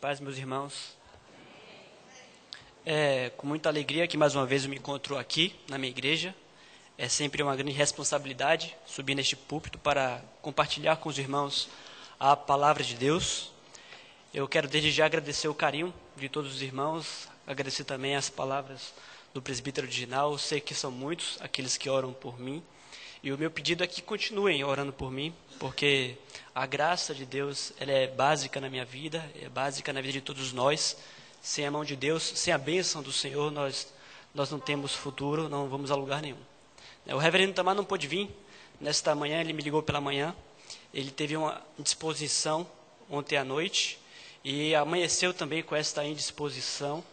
paz, meus irmãos. É com muita alegria que mais uma vez eu me encontro aqui na minha igreja. É sempre uma grande responsabilidade subir neste púlpito para compartilhar com os irmãos a palavra de Deus. Eu quero desde já agradecer o carinho de todos os irmãos, agradecer também as palavras do presbítero original. Eu sei que são muitos aqueles que oram por mim. E o meu pedido é que continuem orando por mim, porque a graça de Deus ela é básica na minha vida, é básica na vida de todos nós. Sem a mão de Deus, sem a bênção do Senhor, nós não temos futuro, não vamos a lugar nenhum. O reverendo Tamar não pôde vir nesta manhã, ele me ligou pela manhã, ele teve uma indisposição ontem à noite e amanheceu também com esta indisposição,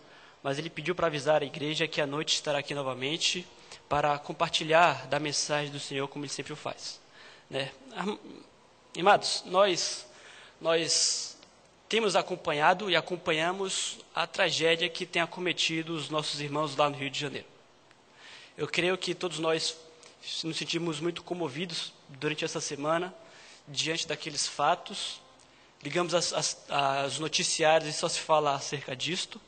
mas ele pediu para avisar a igreja que à noite estará aqui novamente para compartilhar da mensagem do Senhor como ele sempre o faz. Amados, nós temos acompanhado e acompanhamos a tragédia que tem acometido os nossos irmãos lá no Rio de Janeiro. Eu creio que todos nós nos sentimos muito comovidos durante essa semana, diante daqueles fatos. Ligamos as noticiários e só se fala acerca disto.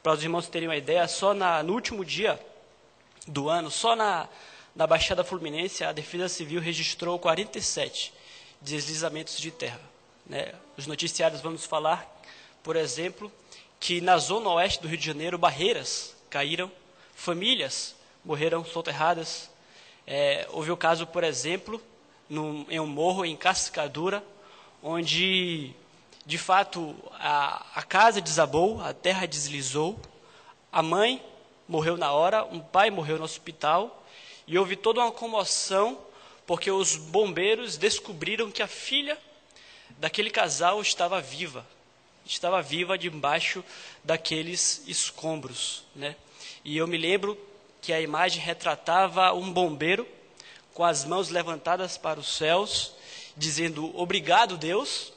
Para os irmãos terem uma ideia, só no último dia do ano, só na Baixada Fluminense, a Defesa Civil registrou 47 deslizamentos de terra. Os noticiários vão nos falar, por exemplo, que na zona oeste do Rio de Janeiro, barreiras caíram, famílias morreram soterradas. Houve o caso, por exemplo, em um morro em Cascadura, onde, de fato, a casa desabou, a terra deslizou, a mãe morreu na hora, um pai morreu no hospital, e houve toda uma comoção, porque os bombeiros descobriram que a filha daquele casal estava viva debaixo daqueles escombros, E eu me lembro que a imagem retratava um bombeiro com as mãos levantadas para os céus, dizendo obrigado Deus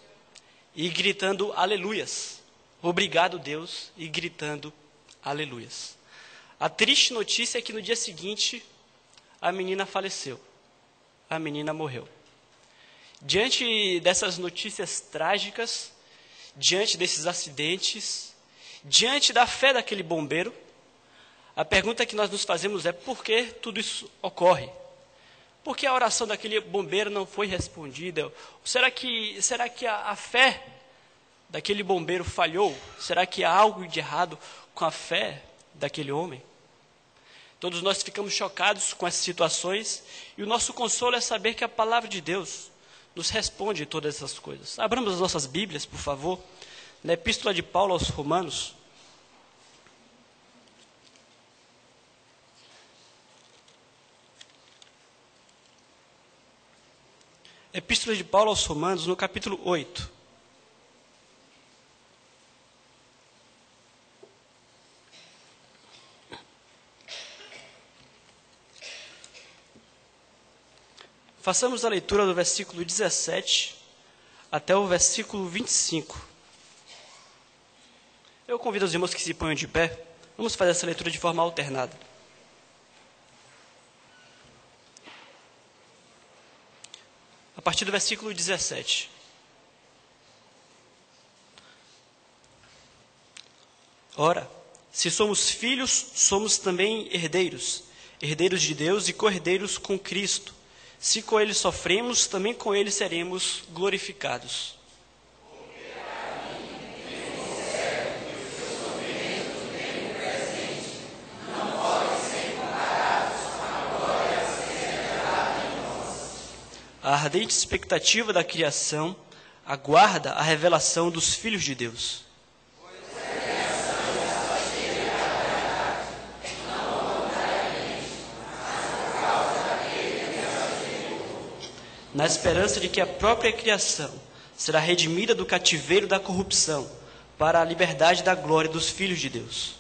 e gritando aleluias, obrigado Deus e gritando aleluias. A triste notícia é que no dia seguinte a menina faleceu, a menina morreu. Diante dessas notícias trágicas, diante desses acidentes, diante da fé daquele bombeiro, a pergunta que nós nos fazemos é: por que tudo isso ocorre? Por que a oração daquele bombeiro não foi respondida? Será que a fé daquele bombeiro falhou? Será que há algo de errado com a fé daquele homem? Todos nós ficamos chocados com essas situações e o nosso consolo é saber que a palavra de Deus nos responde todas essas coisas. Abramos as nossas Bíblias, por favor, na Epístola de Paulo aos Romanos. Epístola de Paulo aos Romanos, no capítulo 8. Façamos a leitura do versículo 17 até o versículo 25. Eu convido os irmãos que se ponham de pé. Vamos fazer essa leitura de forma alternada. A partir do versículo 17. Ora, se somos filhos, somos também herdeiros, herdeiros de Deus e co-herdeiros com Cristo. Se com ele sofremos, também com ele seremos glorificados. A ardente expectativa da criação aguarda a revelação dos filhos de Deus. Na esperança de que a própria criação será redimida do cativeiro da corrupção para a liberdade da glória dos filhos de Deus.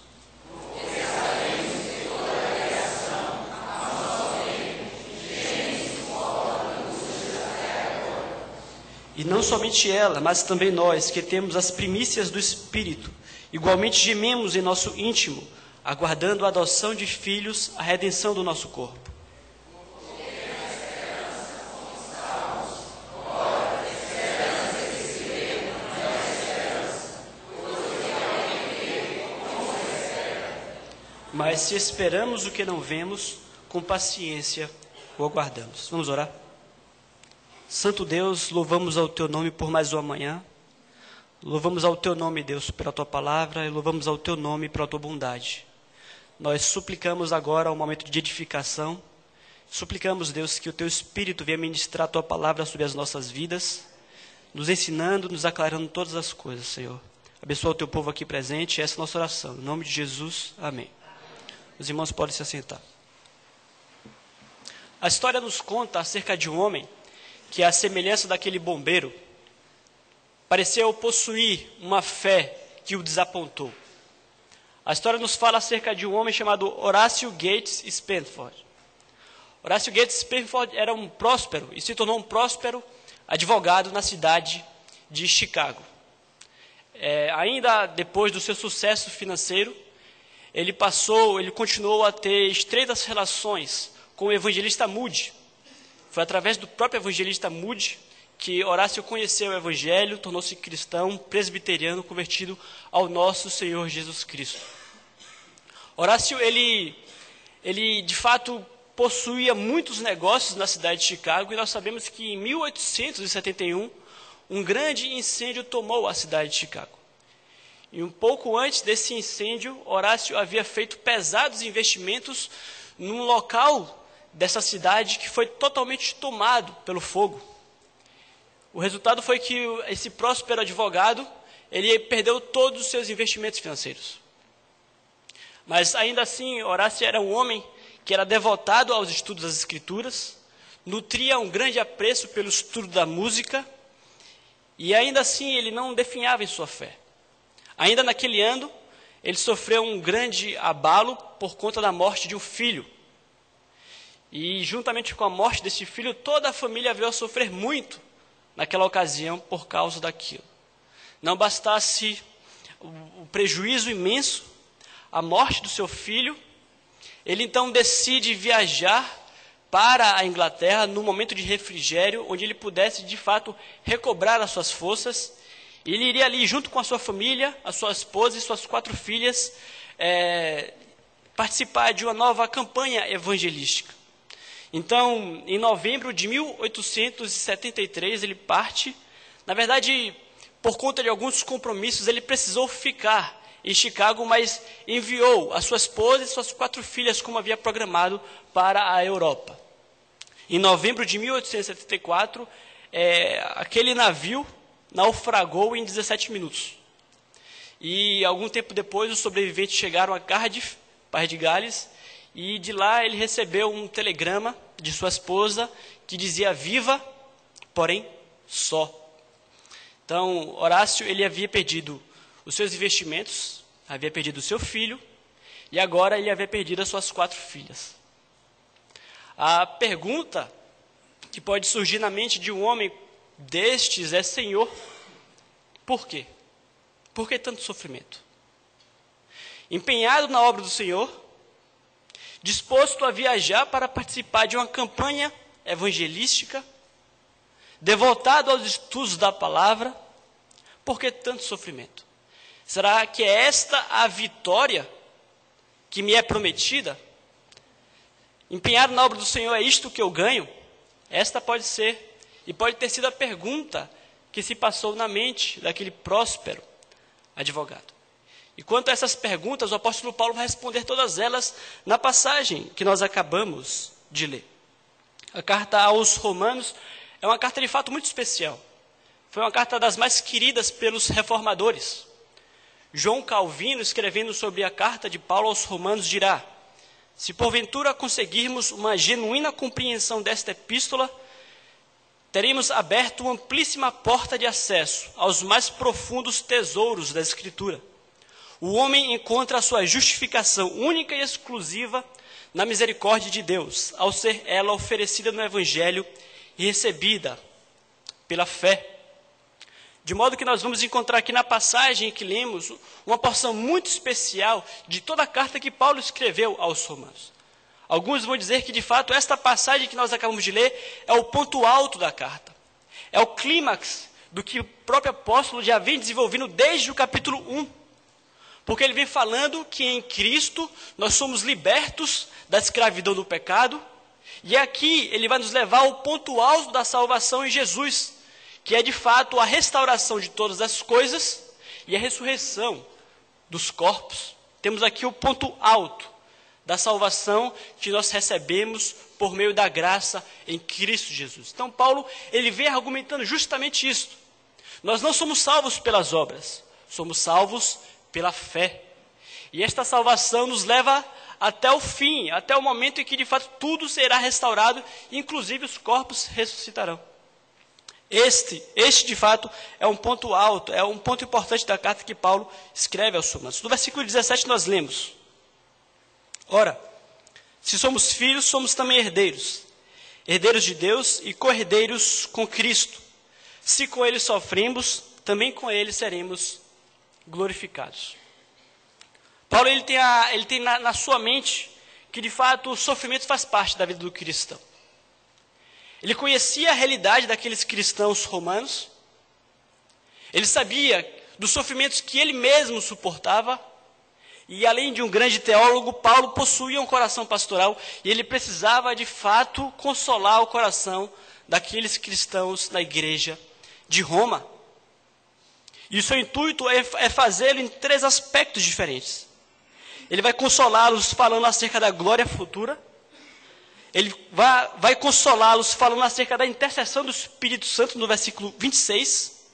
E não somente ela, mas também nós, que temos as primícias do Espírito, igualmente gememos em nosso íntimo, aguardando a adoção de filhos, a redenção do nosso corpo. Mas se esperamos o que não vemos, com paciência o aguardamos. Vamos orar? Santo Deus, louvamos ao Teu nome por mais uma manhã. Louvamos ao Teu nome, Deus, pela Tua palavra, e louvamos ao Teu nome pela Tua bondade. Nós suplicamos agora um momento de edificação. Suplicamos, Deus, que o Teu Espírito venha ministrar a Tua palavra sobre as nossas vidas, nos ensinando, nos aclarando todas as coisas, Senhor. Abençoa o Teu povo aqui presente, essa é a nossa oração. Em nome de Jesus, amém. Os irmãos podem se assentar. A história nos conta acerca de um homem que, à semelhança daquele bombeiro, pareceu possuir uma fé que o desapontou. A história nos fala acerca de um homem chamado Horácio Gates Spenford. Horácio Gates Spenford era um próspero e se tornou um próspero advogado na cidade de Chicago. Ainda depois do seu sucesso financeiro, ele continuou a ter estreitas relações com o evangelista Moody. Foi através do próprio evangelista Moody que Horácio conheceu o evangelho, tornou-se cristão, presbiteriano, convertido ao nosso Senhor Jesus Cristo. Horácio, ele de fato possuía muitos negócios na cidade de Chicago, e nós sabemos que em 1871, um grande incêndio tomou a cidade de Chicago. E um pouco antes desse incêndio, Horácio havia feito pesados investimentos num local dessa cidade que foi totalmente tomado pelo fogo. O resultado foi que esse próspero advogado, ele perdeu todos os seus investimentos financeiros. Mas ainda assim, Horácio era um homem que era devotado aos estudos das Escrituras, nutria um grande apreço pelo estudo da música, e ainda assim ele não definhava em sua fé. Ainda naquele ano, ele sofreu um grande abalo por conta da morte de um filho. E juntamente com a morte desse filho, toda a família veio a sofrer muito naquela ocasião por causa daquilo. Não bastasse o prejuízo imenso, a morte do seu filho, ele então decide viajar para a Inglaterra num momento de refrigério, onde ele pudesse de fato recobrar as suas forças. Ele iria ali junto com a sua família, a sua esposa e suas 4 filhas, participar de uma nova campanha evangelística. Então, em novembro de 1873, ele parte. Na verdade, por conta de alguns compromissos, ele precisou ficar em Chicago, mas enviou a sua esposa e suas 4 filhas, como havia programado, para a Europa. Em novembro de 1874, aquele navio naufragou em 17 minutos. E algum tempo depois, os sobreviventes chegaram a Cardiff, País de Gales, e de lá ele recebeu um telegrama de sua esposa que dizia viva, porém só. Então, Horácio, ele havia perdido os seus investimentos, havia perdido o seu filho, e agora ele havia perdido as suas 4 filhas. A pergunta que pode surgir na mente de um homem destes é: Senhor, por quê? Por que tanto sofrimento? Empenhado na obra do Senhor, disposto a viajar para participar de uma campanha evangelística, devotado aos estudos da palavra, por que tanto sofrimento? Será que é esta a vitória que me é prometida? Empenhado na obra do Senhor, é isto que eu ganho? Esta pode ser, e pode ter sido a pergunta que se passou na mente daquele próspero advogado. E quanto a essas perguntas, o apóstolo Paulo vai responder todas elas na passagem que nós acabamos de ler. A carta aos Romanos é uma carta de fato muito especial. Foi uma carta das mais queridas pelos reformadores. João Calvino, escrevendo sobre a carta de Paulo aos Romanos, dirá: se porventura conseguirmos uma genuína compreensão desta epístola, teremos aberto uma amplíssima porta de acesso aos mais profundos tesouros da Escritura. O homem encontra a sua justificação única e exclusiva na misericórdia de Deus, ao ser ela oferecida no Evangelho e recebida pela fé. De modo que nós vamos encontrar aqui na passagem que lemos uma porção muito especial de toda a carta que Paulo escreveu aos Romanos. Alguns vão dizer que, de fato, esta passagem que nós acabamos de ler é o ponto alto da carta. É o clímax do que o próprio apóstolo já vem desenvolvendo desde o capítulo 1. Porque ele vem falando que em Cristo nós somos libertos da escravidão do pecado. E aqui ele vai nos levar ao ponto alto da salvação em Jesus, que é de fato a restauração de todas as coisas e a ressurreição dos corpos. Temos aqui o ponto alto da salvação que nós recebemos por meio da graça em Cristo Jesus. Então Paulo, ele vem argumentando justamente isso. Nós não somos salvos pelas obras, somos salvos pela fé. E esta salvação nos leva até o fim, até o momento em que de fato tudo será restaurado, inclusive os corpos ressuscitarão. Este de fato é um ponto alto, é um ponto importante da carta que Paulo escreve aos Romanos. No versículo 17 nós lemos: ora, se somos filhos, somos também herdeiros, herdeiros de Deus e co-herdeiros com Cristo. Se com ele sofremos, também com ele seremos glorificados. Paulo ele tem na sua mente que de fato o sofrimento faz parte da vida do cristão. Ele conhecia a realidade daqueles cristãos romanos. Ele sabia dos sofrimentos que ele mesmo suportava. E além de um grande teólogo, Paulo possuía um coração pastoral e ele precisava de fato consolar o coração daqueles cristãos na igreja de Roma. E o seu intuito é fazê-lo em 3 aspectos diferentes. Ele vai consolá-los falando acerca da glória futura. Ele vai consolá-los falando acerca da intercessão do Espírito Santo no versículo 26.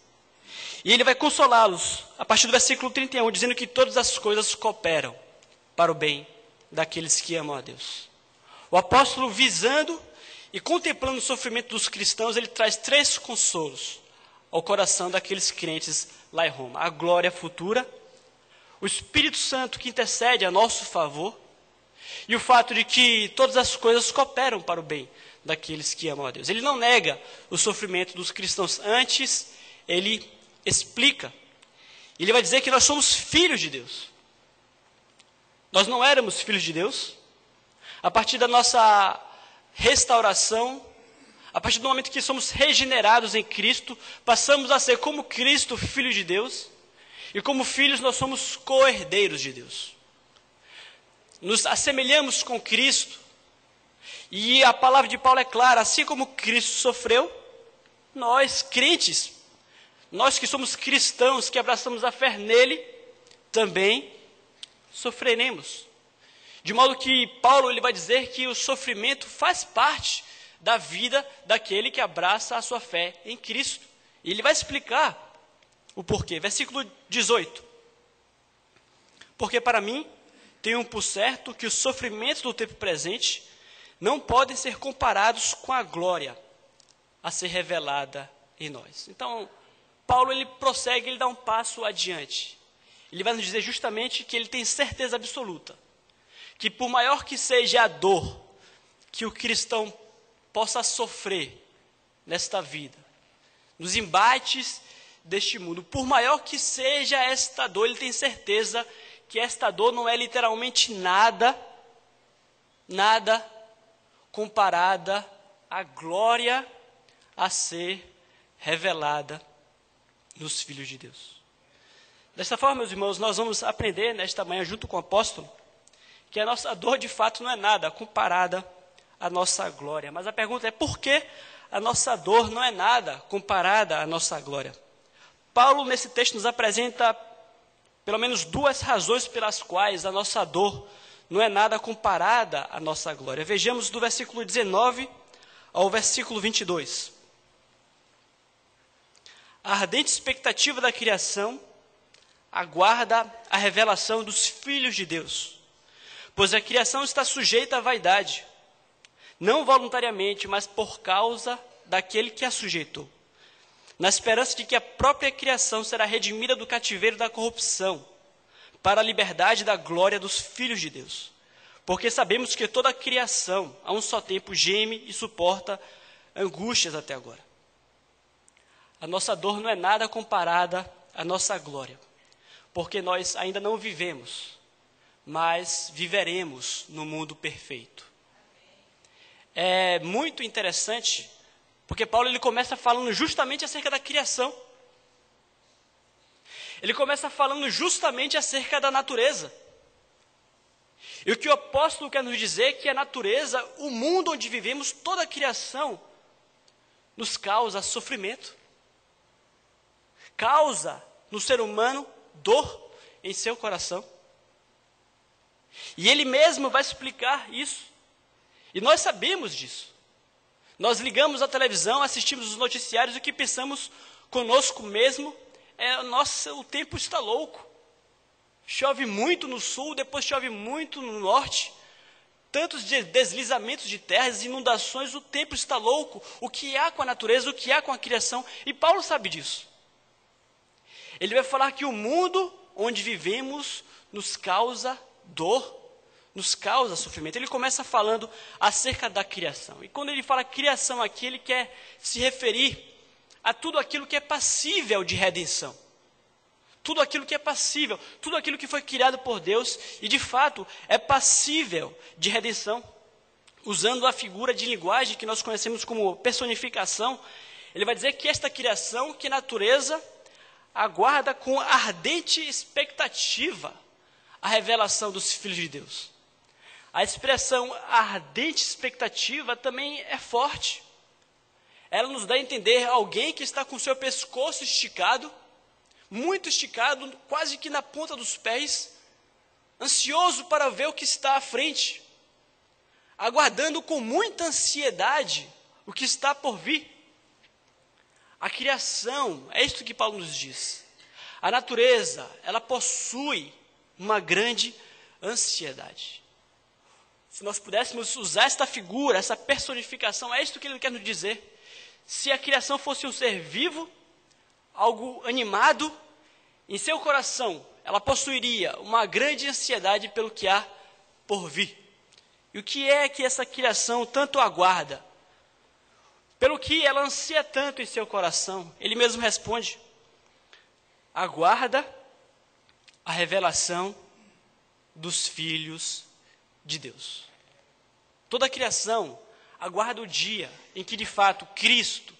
E ele vai consolá-los a partir do versículo 31, dizendo que todas as coisas cooperam para o bem daqueles que amam a Deus. O apóstolo, visando e contemplando o sofrimento dos cristãos, ele traz 3 consolos ao coração daqueles crentes lá em Roma: a glória futura, o Espírito Santo que intercede a nosso favor e o fato de que todas as coisas cooperam para o bem daqueles que amam a Deus. Ele não nega o sofrimento dos cristãos, antes ele explica. Ele vai dizer que nós somos filhos de Deus. Nós não éramos filhos de Deus. A partir da nossa restauração, a partir do momento que somos regenerados em Cristo, passamos a ser como Cristo, filho de Deus. E como filhos nós somos co-herdeiros de Deus. Nos assemelhamos com Cristo. E a palavra de Paulo é clara: assim como Cristo sofreu, nós crentes, nós que somos cristãos, que abraçamos a fé nele, também sofreremos. De modo que Paulo ele vai dizer que o sofrimento faz parte da vida daquele que abraça a sua fé em Cristo. E ele vai explicar o porquê. Versículo 18. Porque para mim, tenho por certo que os sofrimentos do tempo presente não podem ser comparados com a glória a ser revelada em nós. Então, Paulo ele prossegue, ele dá um passo adiante. Ele vai nos dizer justamente que ele tem certeza absoluta que por maior que seja a dor que o cristão possa sofrer nesta vida, nos embates deste mundo, por maior que seja esta dor, ele tem certeza que esta dor não é literalmente nada comparada à glória a ser revelada nos filhos de Deus. Desta forma, meus irmãos, nós vamos aprender nesta manhã, junto com o apóstolo, que a nossa dor de fato não é nada comparada à nossa glória. Mas a pergunta é: por que a nossa dor não é nada comparada à nossa glória? Paulo, nesse texto, nos apresenta pelo menos 2 razões pelas quais a nossa dor não é nada comparada à nossa glória. Vejamos do versículo 19 ao versículo 22. A ardente expectativa da criação aguarda a revelação dos filhos de Deus, pois a criação está sujeita à vaidade, não voluntariamente, mas por causa daquele que a sujeitou, na esperança de que a própria criação será redimida do cativeiro da corrupção, para a liberdade da glória dos filhos de Deus. Porque sabemos que toda a criação, a um só tempo, geme e suporta angústias até agora. A nossa dor não é nada comparada à nossa glória, porque nós ainda não vivemos, mas viveremos no mundo perfeito. É muito interessante, porque Paulo ele começa falando justamente acerca da criação. Ele começa falando justamente acerca da natureza. E o que o apóstolo quer nos dizer é que a natureza, o mundo onde vivemos, toda a criação, nos causa sofrimento. Causa no ser humano dor em seu coração. E ele mesmo vai explicar isso. E nós sabemos disso. Nós ligamos a televisão, assistimos os noticiários e o que pensamos conosco mesmo é: nossa, o tempo está louco. Chove muito no sul, depois chove muito no norte. Tantos deslizamentos de terras, inundações, o tempo está louco. O que há com a natureza, o que há com a criação? E Paulo sabe disso. Ele vai falar que o mundo onde vivemos nos causa dor, nos causa sofrimento. Ele começa falando acerca da criação. E quando ele fala criação aqui, ele quer se referir a tudo aquilo que é passível de redenção. Tudo aquilo que é passível, tudo aquilo que foi criado por Deus e de fato é passível de redenção. Usando a figura de linguagem que nós conhecemos como personificação, ele vai dizer que esta criação, que a natureza aguarda com ardente expectativa a revelação dos filhos de Deus. A expressão ardente expectativa também é forte. Ela nos dá a entender alguém que está com seu pescoço esticado, muito esticado, quase que na ponta dos pés, ansioso para ver o que está à frente, aguardando com muita ansiedade o que está por vir. A criação, é isto que Paulo nos diz. A natureza, ela possui uma grande ansiedade. Se nós pudéssemos usar esta figura, essa personificação, é isto que ele quer nos dizer. Se a criação fosse um ser vivo, algo animado, em seu coração, ela possuiria uma grande ansiedade pelo que há por vir. E o que é que essa criação tanto aguarda? Pelo que ela ansia tanto em seu coração? Ele mesmo responde: aguarda a revelação dos filhos de Deus. Toda a criação aguarda o dia em que, de fato, Cristo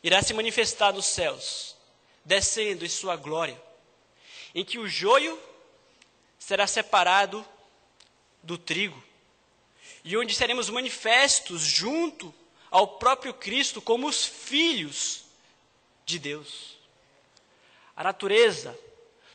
irá se manifestar nos céus, descendo em sua glória, em que o joio será separado do trigo, e onde seremos manifestos junto ao próprio Cristo como os filhos de Deus. A natureza,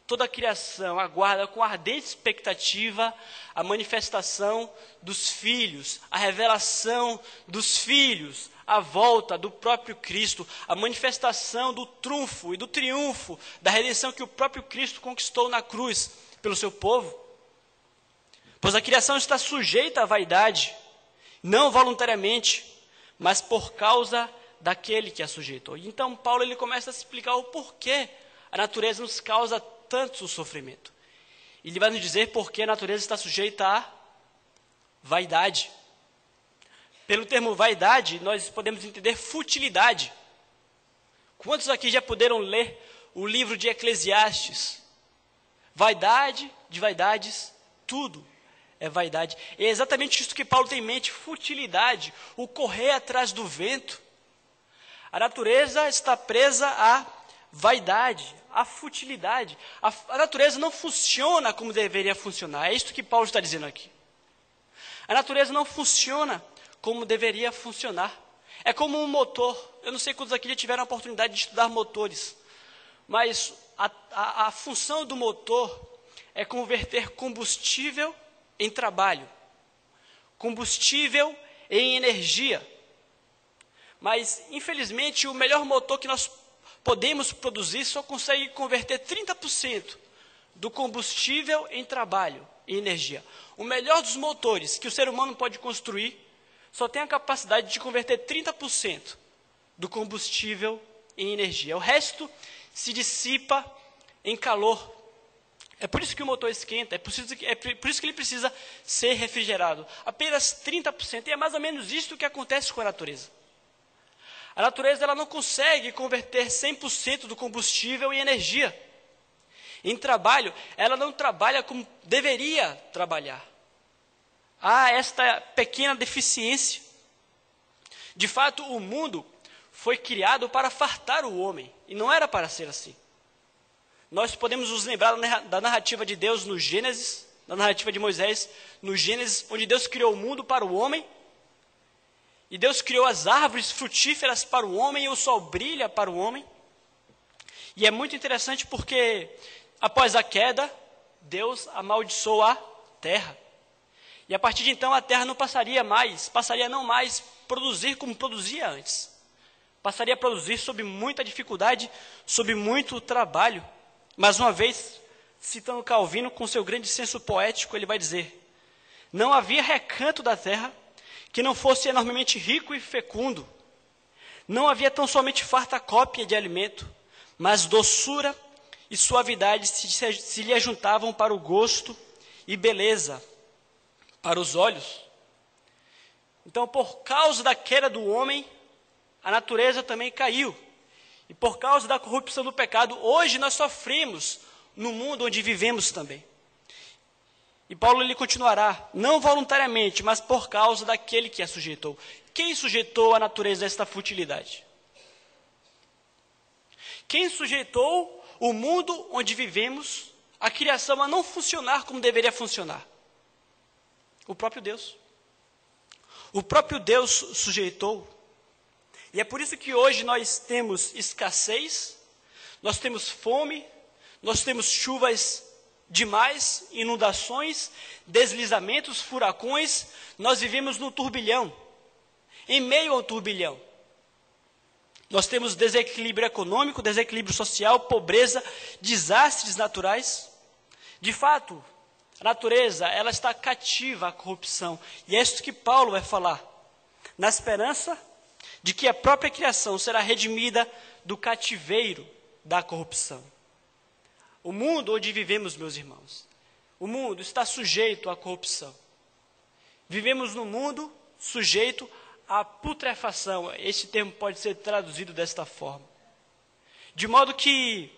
toda a criação aguarda com ardente expectativa a manifestação dos filhos, a revelação dos filhos, a volta do próprio Cristo, a manifestação do trunfo e do triunfo da redenção que o próprio Cristo conquistou na cruz pelo seu povo. Pois a criação está sujeita à vaidade, não voluntariamente, mas por causa daquele que a sujeitou. Então Paulo ele começa a explicar o porquê a natureza nos causa tanto sofrimento. Ele vai nos dizer por que a natureza está sujeita à vaidade. Pelo termo vaidade, nós podemos entender futilidade. Quantos aqui já puderam ler o livro de Eclesiastes? Vaidade de vaidades, tudo é vaidade. É exatamente isso que Paulo tem em mente, futilidade, o correr atrás do vento. A natureza está presa à vaidade, à futilidade. A natureza não funciona como deveria funcionar. É isso que Paulo está dizendo aqui. A natureza não funciona como deveria funcionar. É como um motor. Eu não sei quantos aqui já tiveram a oportunidade de estudar motores, mas a função do motor é converter combustível em trabalho, combustível em energia. Mas, infelizmente, o melhor motor que nós podemos produzir só consegue converter 30% do combustível em trabalho, em energia. O melhor dos motores que o ser humano pode construir só tem a capacidade de converter 30% do combustível em energia. O resto se dissipa em calor. É por isso que o motor esquenta, é por isso que ele precisa ser refrigerado. Apenas 30%, e é mais ou menos isso que acontece com a natureza. A natureza ela não consegue converter 100% do combustível em energia. Em trabalho, ela não trabalha como deveria trabalhar. Há esta pequena deficiência. De fato, o mundo foi criado para fartar o homem, e não era para ser assim. nós podemos nos lembrar da narrativa de Deus no Gênesis, da narrativa de Moisés no Gênesis, onde Deus criou o mundo para o homem, e Deus criou as árvores frutíferas para o homem, e o sol brilha para o homem. E é muito interessante porque, após a queda, Deus amaldiçoou a terra. E a partir de então a terra passaria não mais produzir como produzia antes. Passaria a produzir sob muita dificuldade, sob muito trabalho. Mais uma vez, citando Calvino com seu grande senso poético, ele vai dizer: não havia recanto da terra que não fosse enormemente rico e fecundo. Não havia tão somente farta cópia de alimento, mas doçura e suavidade se lhe ajuntavam para o gosto e beleza para os olhos. Então, por causa da queda do homem, a natureza também caiu. E por causa da corrupção do pecado, hoje nós sofremos no mundo onde vivemos também. E Paulo ele continuará, não voluntariamente, mas por causa daquele que a sujeitou. Quem sujeitou a natureza a esta futilidade? Quem sujeitou o mundo onde vivemos, a criação a não funcionar como deveria funcionar? O próprio Deus. O próprio Deus sujeitou. E é por isso que hoje nós temos escassez, nós temos fome, nós temos chuvas demais, inundações, deslizamentos, furacões. Nós vivemos no turbilhão, em meio ao turbilhão. Nós temos desequilíbrio econômico, desequilíbrio social, pobreza, desastres naturais. De fato, a natureza, ela está cativa à corrupção. E é isso que Paulo vai falar, na esperança de que a própria criação será redimida do cativeiro da corrupção. O mundo onde vivemos, meus irmãos, o mundo está sujeito à corrupção. Vivemos num mundo sujeito à putrefação. Este termo pode ser traduzido desta forma. De modo que,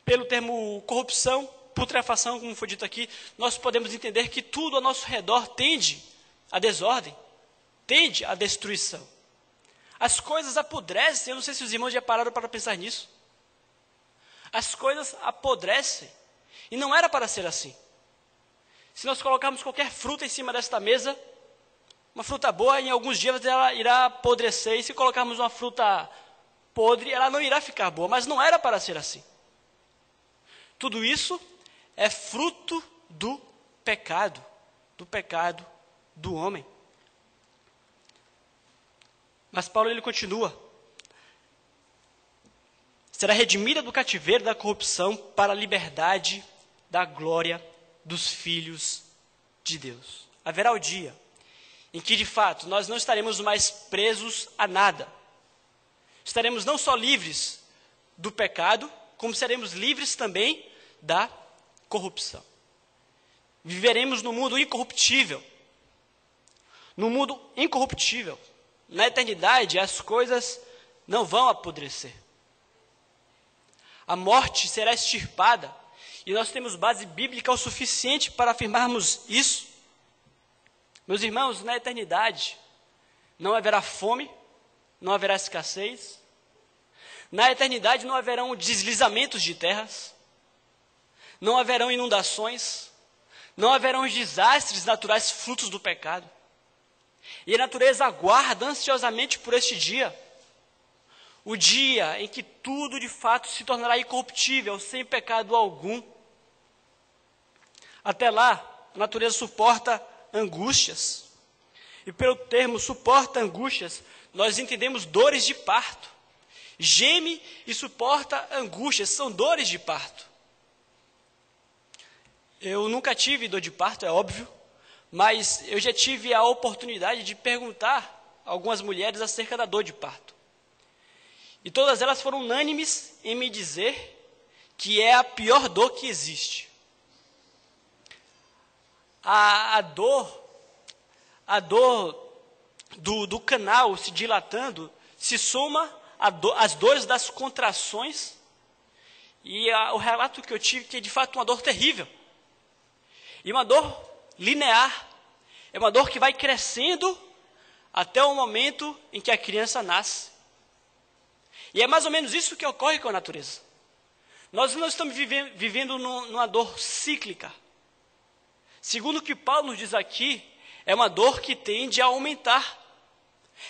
pelo termo corrupção, putrefação, como foi dito aqui, nós podemos entender que tudo ao nosso redor tende à desordem, tende à destruição. As coisas apodrecem. Eu não sei se os irmãos já pararam para pensar nisso. As coisas apodrecem. E não era para ser assim. Se nós colocarmos qualquer fruta em cima desta mesa, uma fruta boa, em alguns dias ela irá apodrecer. E se colocarmos uma fruta podre, ela não irá ficar boa. Mas não era para ser assim. Tudo isso é fruto do pecado do homem. Mas Paulo ele continua. Será redimida do cativeiro da corrupção para a liberdade da glória dos filhos de Deus. Haverá o dia em que, de fato, nós não estaremos mais presos a nada. Estaremos não só livres do pecado, como seremos livres também da corrupção. Viveremos num mundo incorruptível. Num mundo incorruptível. Na eternidade, as coisas não vão apodrecer. A morte será extirpada, e nós temos base bíblica o suficiente para afirmarmos isso. Meus irmãos, na eternidade, não haverá fome, não haverá escassez. Na eternidade não haverão deslizamentos de terras, não haverão inundações, não haverão os desastres naturais frutos do pecado. E a natureza aguarda ansiosamente por este dia, o dia em que tudo de fato se tornará incorruptível, sem pecado algum. Até lá, a natureza suporta angústias. E pelo termo suporta angústias, nós entendemos dores de parto. Geme e suporta angústias, são dores de parto. Eu nunca tive dor de parto, é óbvio, mas eu já tive a oportunidade de perguntar a algumas mulheres acerca da dor de parto. E todas elas foram unânimes em me dizer que é a pior dor que existe. A dor do canal se dilatando se soma às dores das contrações, e o relato que eu tive que é de fato uma dor terrível. E uma dor linear, é uma dor que vai crescendo até o momento em que a criança nasce. E é mais ou menos isso que ocorre com a natureza. Nós não estamos vivendo numa dor cíclica. Segundo o que Paulo nos diz aqui, é uma dor que tende a aumentar.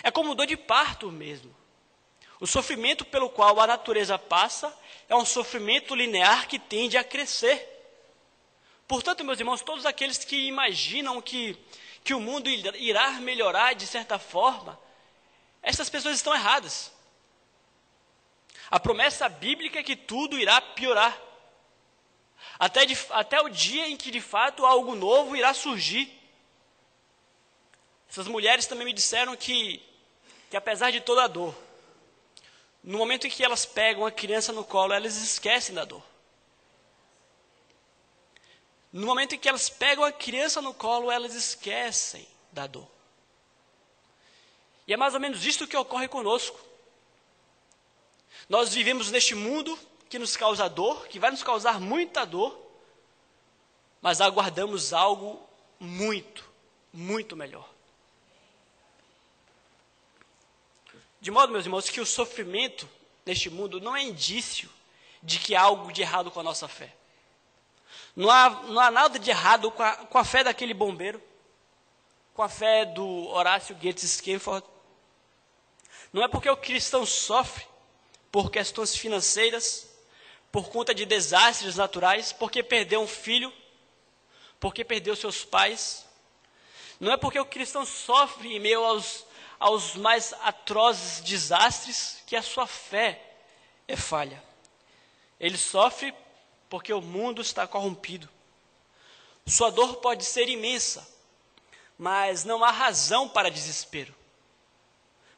É como dor de parto mesmo. O sofrimento pelo qual a natureza passa é um sofrimento linear que tende a crescer. Portanto, meus irmãos, todos aqueles que imaginam que o mundo irá melhorar de certa forma, essas pessoas estão erradas. A promessa bíblica é que tudo irá piorar. Até o dia em que, de fato, algo novo irá surgir. Essas mulheres também me disseram que apesar de toda a dor, no momento em que elas pegam a criança no colo, elas esquecem da dor. No momento em que elas pegam a criança no colo, elas esquecem da dor. E é mais ou menos isto que ocorre conosco. Nós vivemos neste mundo que nos causa dor, que vai nos causar muita dor, mas aguardamos algo muito, muito melhor. De modo, meus irmãos, que o sofrimento neste mundo não é indício de que há algo de errado com a nossa fé. Não há nada de errado com a fé daquele bombeiro, com a fé do Horácio Guedes Scanford. Não é porque o cristão sofre por questões financeiras, por conta de desastres naturais, porque perdeu um filho, porque perdeu seus pais. Não é porque o cristão sofre em meio aos mais atrozes desastres que a sua fé é falha. Ele sofre porque o mundo está corrompido. Sua dor pode ser imensa, mas não há razão para desespero.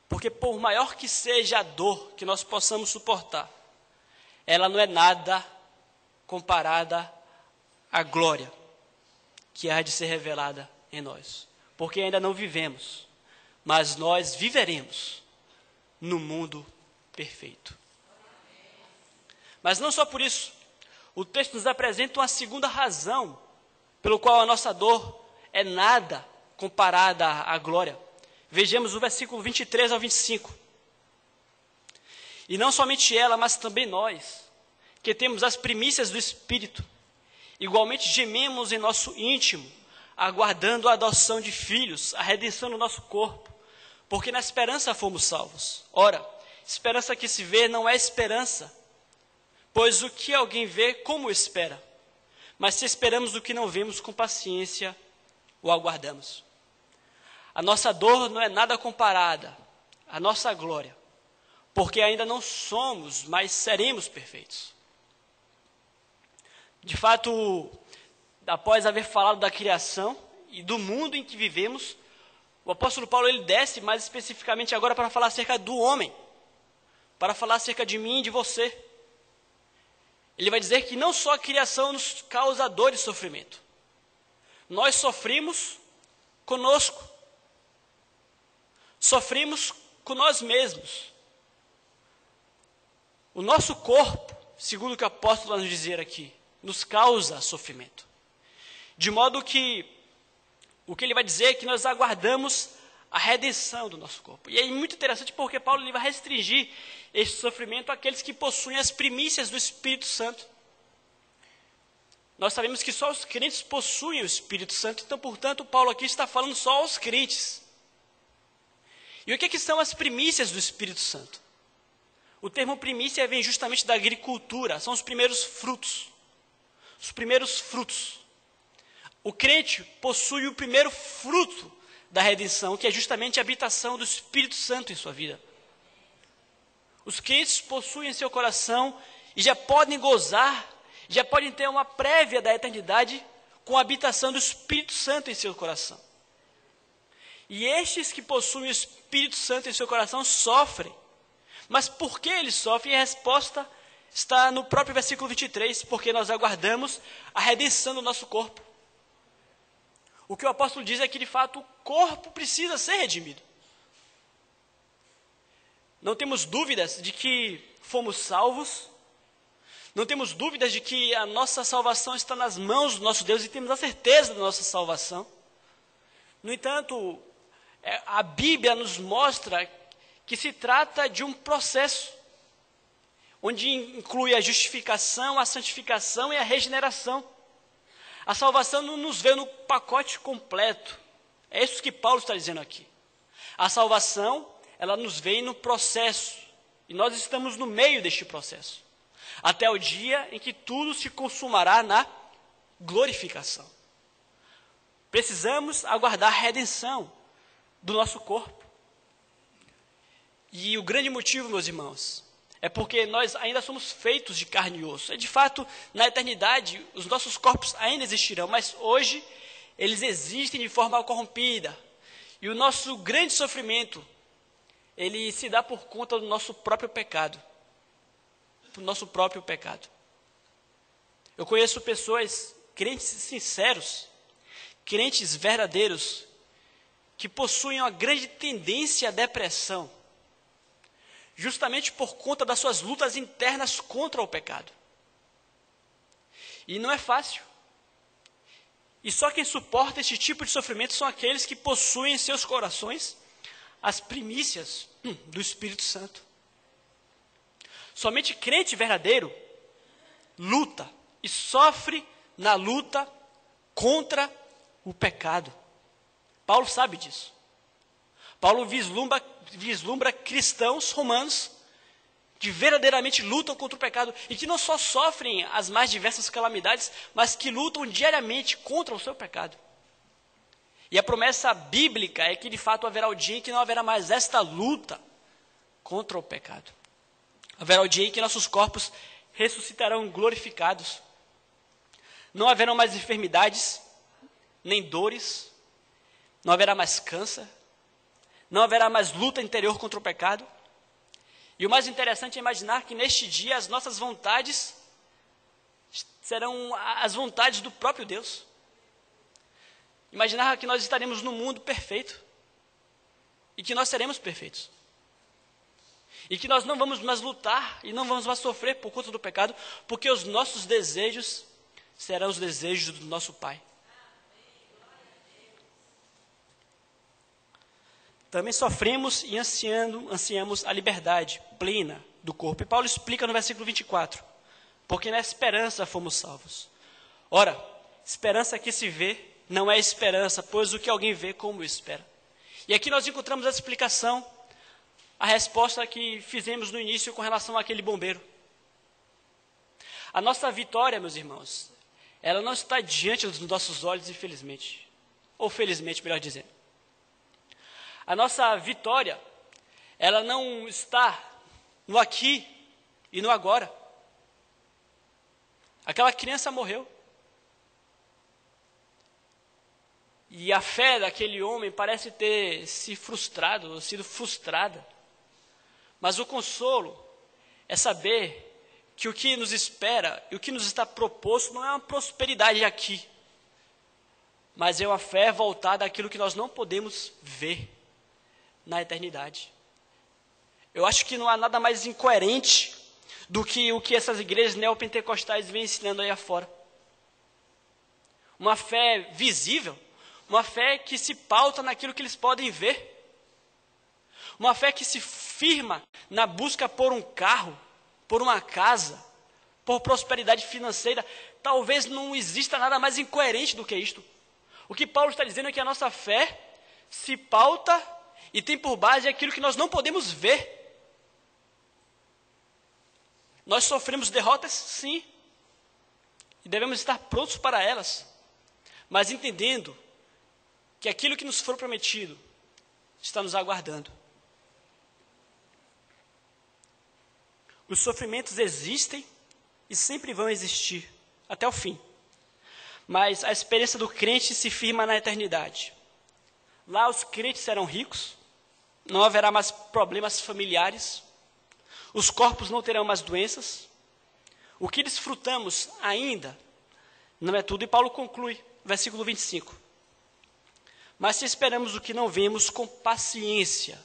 Porque por maior que seja a dor que nós possamos suportar, ela não é nada comparada à glória que há de ser revelada em nós. Porque ainda não vivemos, mas nós viveremos no mundo perfeito. Mas não só por isso, o texto nos apresenta uma segunda razão pelo qual a nossa dor é nada comparada à glória. Vejamos o versículo 23 ao 25. E não somente ela, mas também nós, que temos as primícias do Espírito, igualmente gememos em nosso íntimo, aguardando a adoção de filhos, a redenção do nosso corpo, porque na esperança fomos salvos. Ora, esperança que se vê não é esperança, pois o que alguém vê, como espera? Mas se esperamos o que não vemos, com paciência o aguardamos. A nossa dor não é nada comparada à nossa glória, porque ainda não somos, mas seremos perfeitos. De fato, após haver falado da criação e do mundo em que vivemos, o apóstolo Paulo ele desce mais especificamente agora para falar acerca do homem, para falar acerca de mim e de você. Ele vai dizer que não só a criação nos causa dor e sofrimento, nós sofrimos conosco. Sofrimos com nós mesmos. O nosso corpo, segundo o que o apóstolo vai nos dizer aqui, nos causa sofrimento. De modo que o que ele vai dizer é que nós aguardamos a redenção do nosso corpo. E é muito interessante porque Paulo ele vai restringir esse sofrimento àqueles que possuem as primícias do Espírito Santo. Nós sabemos que só os crentes possuem o Espírito Santo, então, portanto, Paulo aqui está falando só aos crentes. E o que são as primícias do Espírito Santo? O termo primícia vem justamente da agricultura, são os primeiros frutos. Os primeiros frutos. O crente possui o primeiro fruto da redenção, que é justamente a habitação do Espírito Santo em sua vida. Os crentes possuem em seu coração e já podem gozar, já podem ter uma prévia da eternidade com a habitação do Espírito Santo em seu coração. E estes que possuem o Espírito Santo em seu coração sofrem. Mas por que eles sofrem? A resposta está no próprio versículo 23, porque nós aguardamos a redenção do nosso corpo. O que o apóstolo diz é que, de fato, o corpo precisa ser redimido. Não temos dúvidas de que fomos salvos, não temos dúvidas de que a nossa salvação está nas mãos do nosso Deus e temos a certeza da nossa salvação. No entanto, a Bíblia nos mostra que se trata de um processo. onde inclui a justificação, a santificação e a regeneração. A salvação não nos veio no pacote completo. É isso que Paulo está dizendo aqui. A salvação, ela nos veio no processo. E nós estamos no meio deste processo. Até o dia em que tudo se consumará na glorificação. Precisamos aguardar a redenção do nosso corpo. E o grande motivo, meus irmãos, é porque nós ainda somos feitos de carne e osso. De fato, na eternidade, os nossos corpos ainda existirão, mas hoje eles existem de forma corrompida. E o nosso grande sofrimento, ele se dá por conta do nosso próprio pecado. Do nosso próprio pecado. Eu conheço pessoas, crentes sinceros, crentes verdadeiros, que possuem uma grande tendência à depressão, justamente por conta das suas lutas internas contra o pecado. E não é fácil. E só quem suporta esse tipo de sofrimento são aqueles que possuem em seus corações as primícias do Espírito Santo. Somente crente verdadeiro luta e sofre na luta contra o pecado. Paulo sabe disso. Paulo vislumbra cristãos romanos que verdadeiramente lutam contra o pecado e que não só sofrem as mais diversas calamidades, mas que lutam diariamente contra o seu pecado. E a promessa bíblica é que de fato haverá o dia em que não haverá mais esta luta contra o pecado. Haverá o dia em que nossos corpos ressuscitarão glorificados. Não haverão mais enfermidades, nem dores, não haverá mais câncer, não haverá mais luta interior contra o pecado. E o mais interessante é imaginar que neste dia as nossas vontades serão as vontades do próprio Deus. Imaginar que nós estaremos no mundo perfeito e que nós seremos perfeitos. E que nós não vamos mais lutar e não vamos mais sofrer por conta do pecado, porque os nossos desejos serão os desejos do nosso Pai. Também sofremos e ansiamos a liberdade plena do corpo. E Paulo explica no versículo 24, porque na esperança fomos salvos. Ora, esperança que se vê não é esperança, pois o que alguém vê, como espera. E aqui nós encontramos a explicação, a resposta que fizemos no início com relação àquele bombeiro. A nossa vitória, meus irmãos, ela não está diante dos nossos olhos, infelizmente. Ou felizmente, melhor dizendo. A nossa vitória, ela não está no aqui e no agora. Aquela criança morreu. E a fé daquele homem parece ter se frustrado, ou sido frustrada. Mas o consolo é saber que o que nos espera e o que nos está proposto não é uma prosperidade aqui, mas é uma fé voltada àquilo que nós não podemos ver na eternidade. Eu acho que não há nada mais incoerente do que o que essas igrejas neopentecostais vêm ensinando aí afora. Uma fé visível, uma fé que se pauta naquilo que eles podem ver. Uma fé que se firma na busca por um carro, por uma casa, por prosperidade financeira. Talvez não exista nada mais incoerente do que isto. O que Paulo está dizendo é que a nossa fé se pauta e tem por base aquilo que nós não podemos ver. Nós sofremos derrotas, sim, e devemos estar prontos para elas, mas entendendo que aquilo que nos for prometido está nos aguardando. Os sofrimentos existem e sempre vão existir, até o fim. Mas a experiência do crente se firma na eternidade. Lá os crentes serão ricos, não haverá mais problemas familiares, os corpos não terão mais doenças. O que desfrutamos ainda não é tudo. E Paulo conclui, versículo 25. Mas se esperamos o que não vemos, com paciência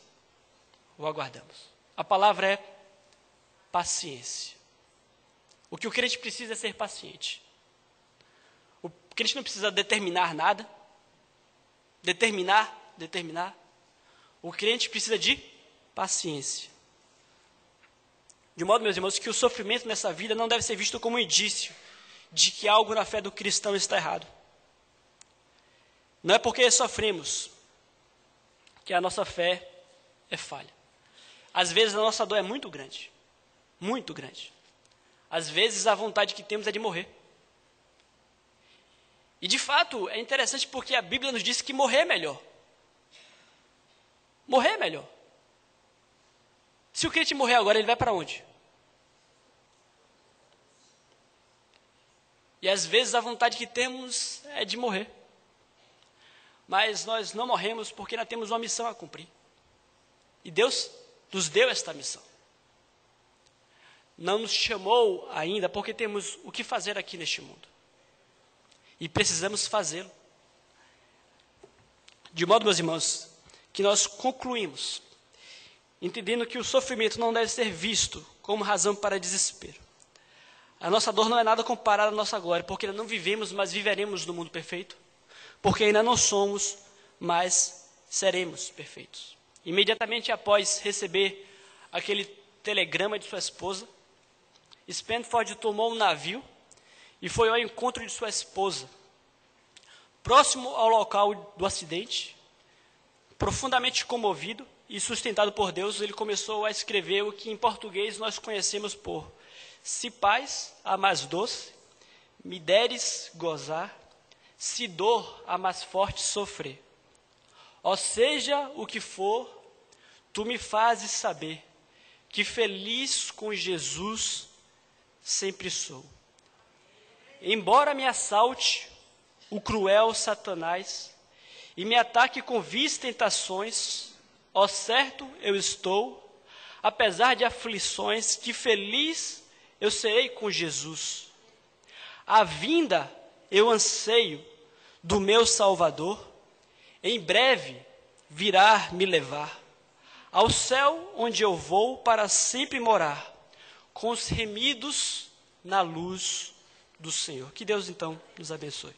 o aguardamos. A palavra é paciência. O que o crente precisa é ser paciente. O crente não precisa determinar nada. Determinar. O crente precisa de paciência. De modo, meus irmãos, que o sofrimento nessa vida não deve ser visto como um indício de que algo na fé do cristão está errado. Não é porque sofremos que a nossa fé é falha. Às vezes a nossa dor é muito grande. Muito grande. Às vezes a vontade que temos é de morrer. E de fato é interessante porque a Bíblia nos diz que morrer é melhor. Morrer é melhor. Se o crente morrer agora, ele vai para onde? E às vezes a vontade que temos é de morrer. Mas nós não morremos porque nós temos uma missão a cumprir. E Deus nos deu esta missão. Não nos chamou ainda porque temos o que fazer aqui neste mundo. E precisamos fazê-lo. De modo, meus irmãos, que nós concluímos, entendendo que o sofrimento não deve ser visto como razão para desespero. A nossa dor não é nada comparada à nossa glória, porque ainda não vivemos, mas viveremos no mundo perfeito. Porque ainda não somos, mas seremos perfeitos. Imediatamente após receber aquele telegrama de sua esposa, Spenford tomou um navio e foi ao encontro de sua esposa. Próximo ao local do acidente, profundamente comovido e sustentado por Deus, ele começou a escrever o que em português nós conhecemos por: se paz a mais doce, me deres gozar, se dor a mais forte sofrer. Ó seja o que for, tu me fazes saber que feliz com Jesus sempre sou. Embora me assalte o cruel Satanás e me ataque com vis tentações, ó certo eu estou, apesar de aflições, que feliz eu serei com Jesus. A vinda eu anseio do meu Salvador, em breve virá me levar ao céu onde eu vou para sempre morar, com os remidos na luz do Senhor. Que Deus então nos abençoe.